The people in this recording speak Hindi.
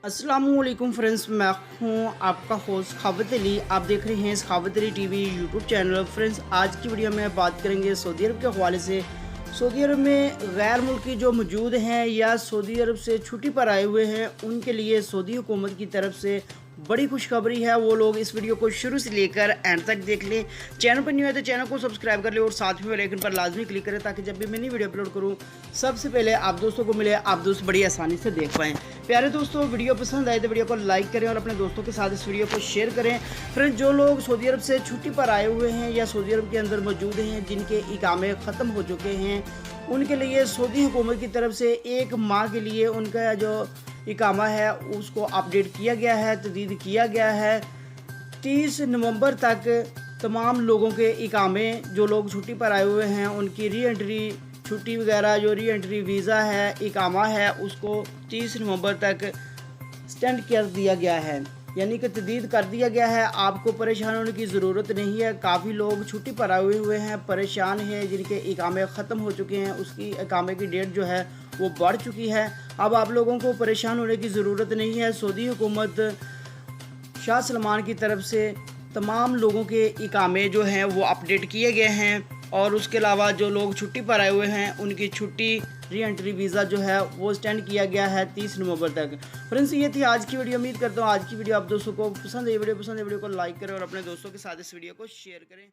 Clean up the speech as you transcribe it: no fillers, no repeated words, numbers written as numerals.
अस्सलामुअलैकुम फ्रेंड्स, मैं हूं आपका होस्ट खावत अली। आप देख रहे हैं खावत Ali TV YouTube channel. Friends, आज की वीडियो में बात करेंगे सऊदी अरब के हवाले से। सऊदी अरब में गैर मुल्की जो मौजूद हैं या सऊदी अरब से छुट्टी पर आए हुए हैं, उनके लिए सऊदी हुकूमत की तरफ से बड़ी खुशखबरी है। वो लोग इस वीडियो को शुरू से लेकर एंड तक देख लें। चैनल पर न्यू है तो चैनल को सब्सक्राइब कर लें और साथ में बेल आइकन पर लाजमी क्लिक करें ताकि जब भी मैं नई वीडियो अपलोड करूं सबसे पहले आप दोस्तों को मिले, आप दोस्त बड़ी आसानी से देख पाएँ। प्यारे दोस्तों, वीडियो पसंद आए तो वीडियो को लाइक करें और अपने दोस्तों के साथ इस वीडियो को शेयर करें। फ्रेंड्स, जो लोग सऊदी अरब से छुट्टी पर आए हुए हैं या सऊदी अरब के अंदर मौजूद हैं, जिनके इकामे ख़त्म हो चुके हैं, उनके लिए सऊदी हुकूमत की तरफ से 1 माह के लिए उनका जो इकामा है उसको अपडेट किया गया है, तजदीद किया गया है। 30 नवंबर तक तमाम लोगों के इकामे, जो लोग छुट्टी पर आए हुए हैं, उनकी री एंट्री छुट्टी वगैरह, जो री एंट्री वीज़ा है, इकामा है, उसको 30 नवंबर तक एक्सटेंड कर दिया गया है, यानी कि तजदीद कर दिया गया है। आपको परेशान होने की ज़रूरत नहीं है। काफ़ी लोग छुट्टी पर आए हुए हैं, परेशान हैं, जिनके इकामे ख़त्म हो चुके हैं, उसकी इकामे की डेट जो है वो बढ़ चुकी है। अब आप लोगों को परेशान होने की ज़रूरत नहीं है। सऊदी हुकूमत शाह सलमान की तरफ से तमाम लोगों के इकामे जो हैं वो अपडेट किए गए हैं और उसके अलावा जो लोग छुट्टी पर आए हुए हैं उनकी छुट्टी री एंट्री वीज़ा जो है वो एक्सटेंड किया गया है 30 नवंबर तक। फ्रेंड्स, ये थी आज की वीडियो। उम्मीद करता हूँ आज की वीडियो आप दोस्तों को पसंद है। वीडियो पसंद है, वीडियो को लाइक करें और अपने दोस्तों के साथ इस वीडियो को शेयर करें।